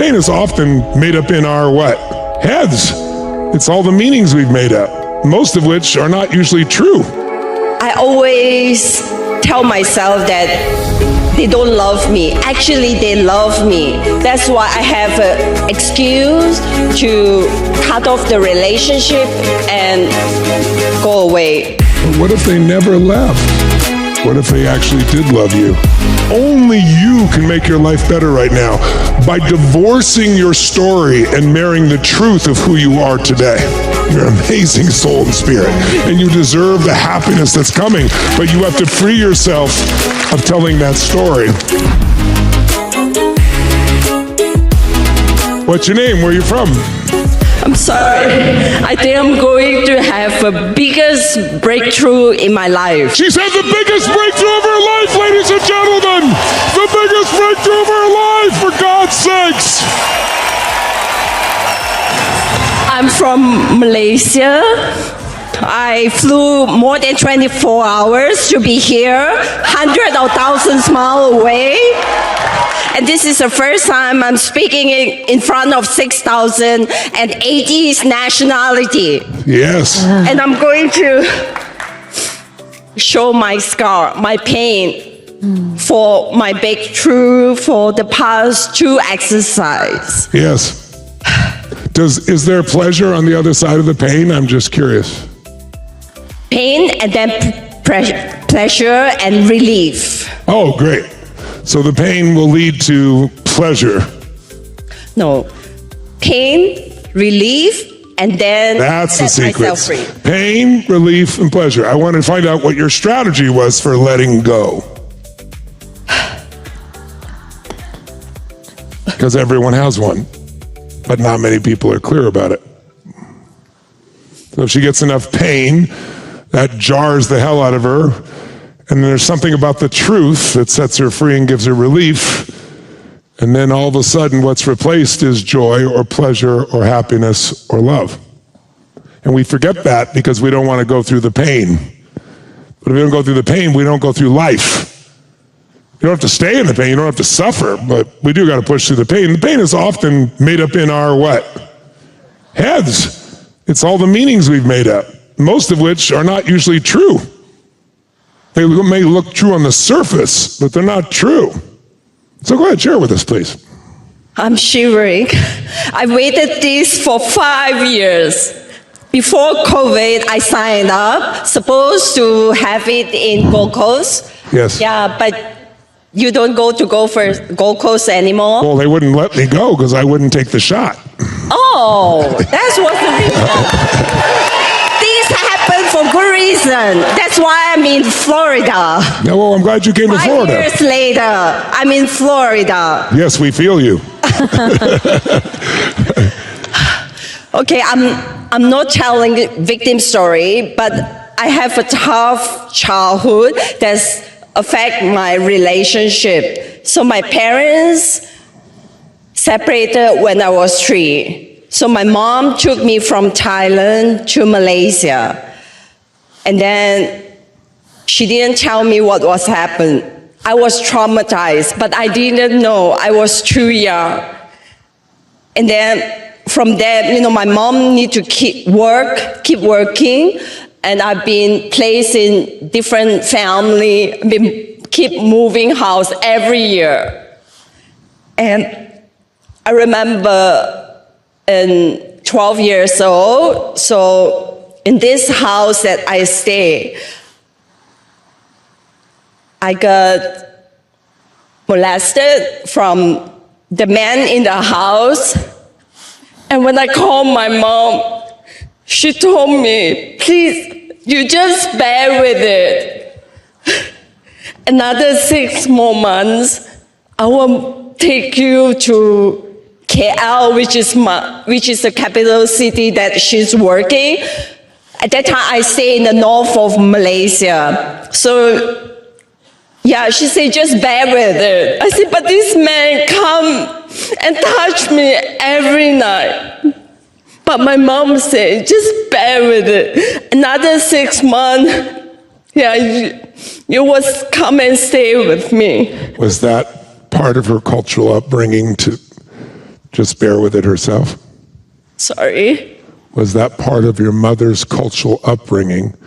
pain is often made up in our what? Heads. It's all the meanings we've made up, most of which are not usually true. I always tell myself that they don't love me. Actually, they love me. That's why I have an excuse to cut off the relationship and go away. But what if they never left? What if they actually did love you? Only you can make your life better right now by divorcing your story and marrying the truth of who you are today. You're an amazing soul and spirit, and you deserve the happiness that's coming, but you have to free yourself of telling that story. What's your name? Where are you from? I'm sorry. I think I'm going to have the biggest breakthrough in my life. She's had the biggest breakthrough of her life, ladies and gentlemen! The biggest breakthrough of her life, for God's sakes! I'm from Malaysia. I flew more than 24 hours to be here, hundreds of thousands of miles away. And this is the first time I'm speaking in front of 6,080 nationality. Yes. And I'm going to show my scar, my pain, for my breakthrough for the past 2 exercises. Yes. Is there pleasure on the other side of the pain? I'm just curious. Pain and then pleasure and relief. Oh, great. So the pain will lead to pleasure. No, pain, relief, and then That's the set secret. myself free. Pain, relief, and pleasure. I want to find out what your strategy was for letting go. Because everyone has one, but not many people are clear about it. So if she gets enough pain, that jars the hell out of her, and there's something about the truth that sets her free and gives her relief, and then all of a sudden what's replaced is joy or pleasure or happiness or love. And we forget that because we don't want to go through the pain. But if we don't go through the pain, we don't go through life. You don't have to stay in the pain, you don't have to suffer, but we do got to push through the pain. The pain is often made up in our what? Heads. It's all the meanings we've made up, most of which are not usually true. They may look true on the surface, but they're not true. So go ahead, share with us, please. I'm shivering. I waited this for 5 years. Before COVID, I signed up, supposed to have it in Gold Coast. Yes. Yeah, but you don't go to Gold Coast anymore. Well, they wouldn't let me go because I wouldn't take the shot. Oh, that's what the reason. Things happen for good reason. That's why I'm in Florida. Yeah, well, I'm glad you came to 5 Florida. years later, I'm in Florida. Yes, we feel you. Okay, I'm not telling victim story, but I have a tough childhood that's affect my relationship. So my parents separated when I was 3. So my mom took me from Thailand to Malaysia. And then she didn't tell me what was happened. I was traumatized, but I didn't know. I was too young. And then from there, my mom need to keep working. And I've been placed in different family, keep moving house every year. And I remember in 12 years old, so in this house that I stay, I got molested from the man in the house. And when I called my mom, she told me, please, you just bear with it. Another 6 more months, I will take you to KL, which is the capital city that she's working. At that time, I stay in the north of Malaysia. So, yeah, she said, just bear with it. I said, but this man come and touch me every night. But my mom said, just bear with it. Another 6 months, yeah, you was come and stay with me. Was that part of her cultural upbringing to just bear with it herself? Sorry. Was that part of your mother's cultural upbringing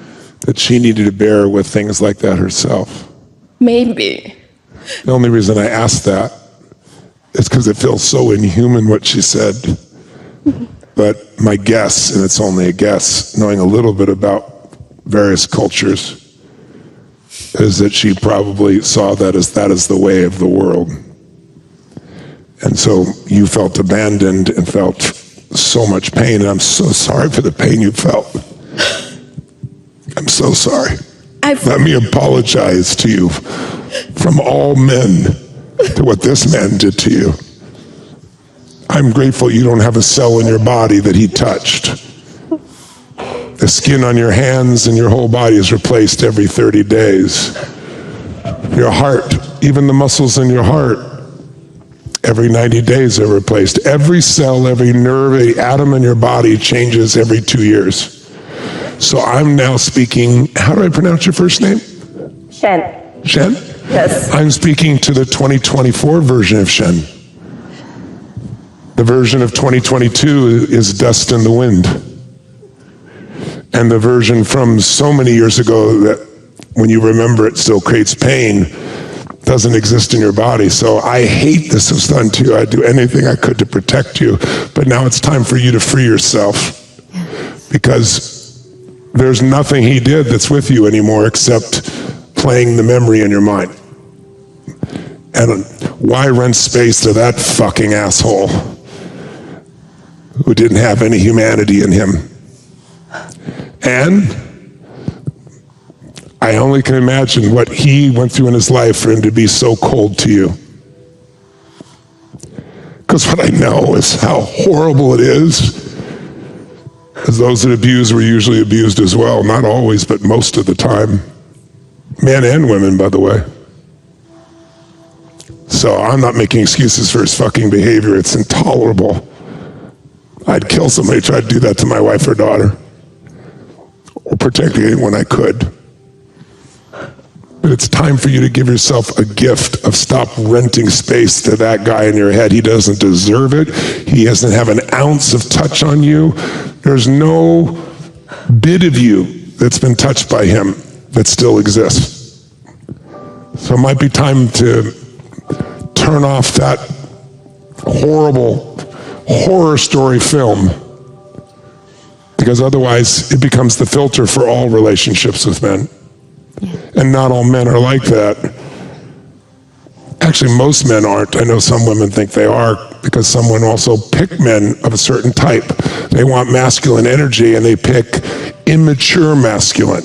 that she needed to bear with things like that herself? Maybe. The only reason I asked that is because it feels so inhuman what she said. But my guess, and it's only a guess, knowing a little bit about various cultures, is that she probably saw that as the way of the world. And so you felt abandoned and felt so much pain, and I'm so sorry for the pain you felt. I'm so sorry. Let me apologize to you from all men to what this man did to you. I'm grateful you don't have a cell in your body that he touched. The skin on your hands and your whole body is replaced every 30 days. Your heart, even the muscles in your heart, every 90 days are replaced. Every cell, every nerve, every atom in your body changes every 2 years. So I'm now speaking, how do I pronounce your first name? Shen. Shen? Yes. I'm speaking to the 2024 version of Shen. The version of 2022 is dust in the wind. And the version from so many years ago that when you remember it still creates pain doesn't exist in your body. So I hate this was done to you. I'd do anything I could to protect you. But now it's time for you to free yourself. Because there's nothing he did that's with you anymore except playing the memory in your mind. And why rent space to that fucking asshole who didn't have any humanity in him? And I only can imagine what he went through in his life for him to be so cold to you. Because what I know is how horrible it is, as those that abuse were usually abused as well. Not always, but most of the time. Men and women, by the way. So I'm not making excuses for his fucking behavior. It's intolerable. I'd kill somebody who tried to do that to my wife or daughter. Or protect anyone I could. But it's time for you to give yourself a gift of stop renting space to that guy in your head. He doesn't deserve it. He doesn't have an ounce of touch on you. There's no bit of you that's been touched by him that still exists. So it might be time to turn off that horrible horror story film, because otherwise it becomes the filter for all relationships with men. And not all men are like that. Actually, most men aren't. I know some women think they are, because some women also pick men of a certain type. They want masculine energy, and they pick immature masculine.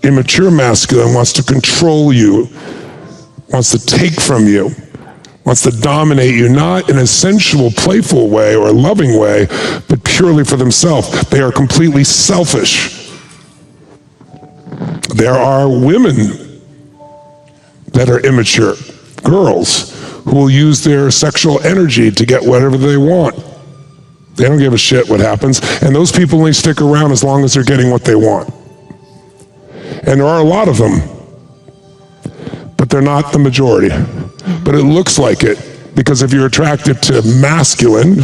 Immature masculine wants to control you, wants to take from you, wants to dominate you, not in a sensual, playful way or a loving way, but purely for themselves. They are completely selfish. There are women that are immature, girls, who will use their sexual energy to get whatever they want. They don't give a shit what happens, and those people only stick around as long as they're getting what they want. And there are a lot of them, but they're not the majority. But it looks like it, because if you're attracted to masculine,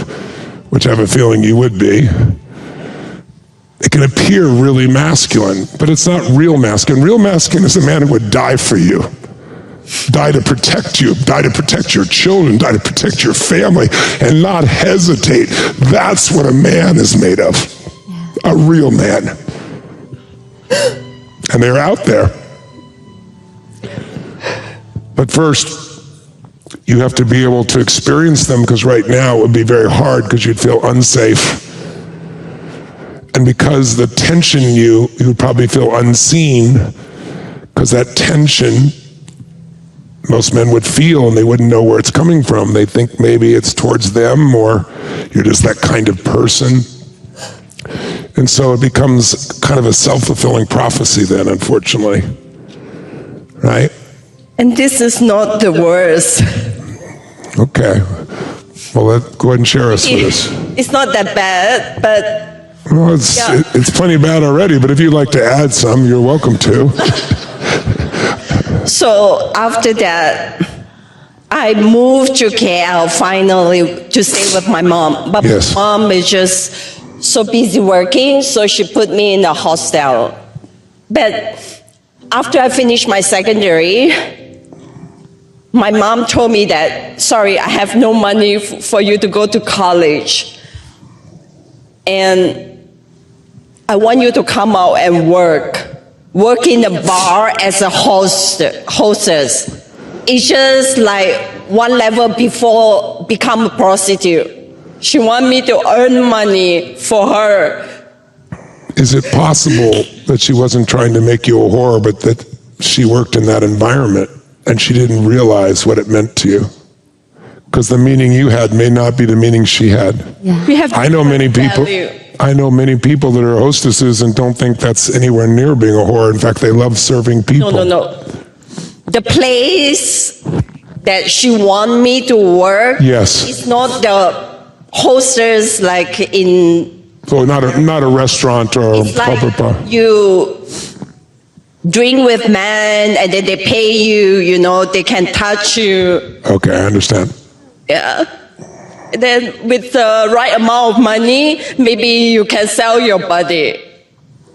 which I have a feeling you would be, it can appear really masculine, but it's not real masculine. Real masculine is a man who would die for you, die to protect you, die to protect your children, die to protect your family, and not hesitate. That's what a man is made of, a real man. And they're out there. But first, you have to be able to experience them, because right now it would be very hard, because you'd feel unsafe. And because the tension in you would probably feel unseen, because that tension most men would feel, and they wouldn't know where it's coming from. They think maybe it's towards them, or you're just that kind of person. And so it becomes kind of a self-fulfilling prophecy then, unfortunately. Right? And this is not the worst. Okay. Well, go ahead and share us with us. It's not that bad, but... Well, it's plenty bad already, but if you'd like to add some, you're welcome to. So after that, I moved to KL finally to stay with my mom. But Yes. my mom is just so busy working, so she put me in a hostel. But after I finished my secondary, my mom told me that, sorry, I have no money for you to go to college. And I want you to come out and work in a bar as a hostess. It's just like one level before become a prostitute. She want me to earn money for her. Is it possible that she wasn't trying to make you a whore, but that she worked in that environment and she didn't realize what it meant to you? Because the meaning you had may not be the meaning she had. We have I know many people. value. I know many people that are hostesses and don't think that's anywhere near being a whore. In fact, they love serving people. No. The place that she want me to work Yes. is not the hostess like in. So not a restaurant or a It's like public bar. you drink with men and then they pay you, you know, they can touch you. Okay, I understand. Yeah. And then with the right amount of money, maybe you can sell your body.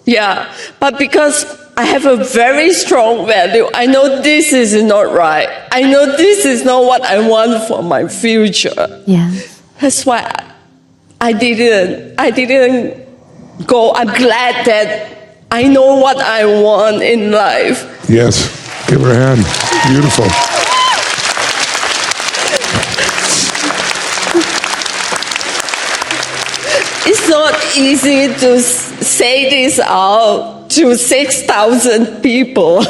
Yeah. But because I have a very strong value, I know this is not right. I know this is not what I want for my future. Yeah. That's why I didn't go. I'm glad that I know what I want in life. Yes. Give her a hand. Beautiful. It's not easy to say this out to 6,000 people.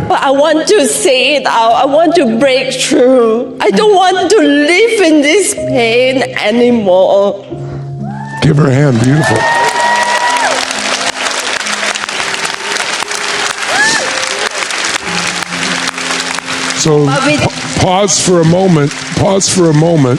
But I want to say it out. I want to break through. I don't want to live in this pain anymore. Give her a hand. Beautiful. So pause for a moment. Pause for a moment.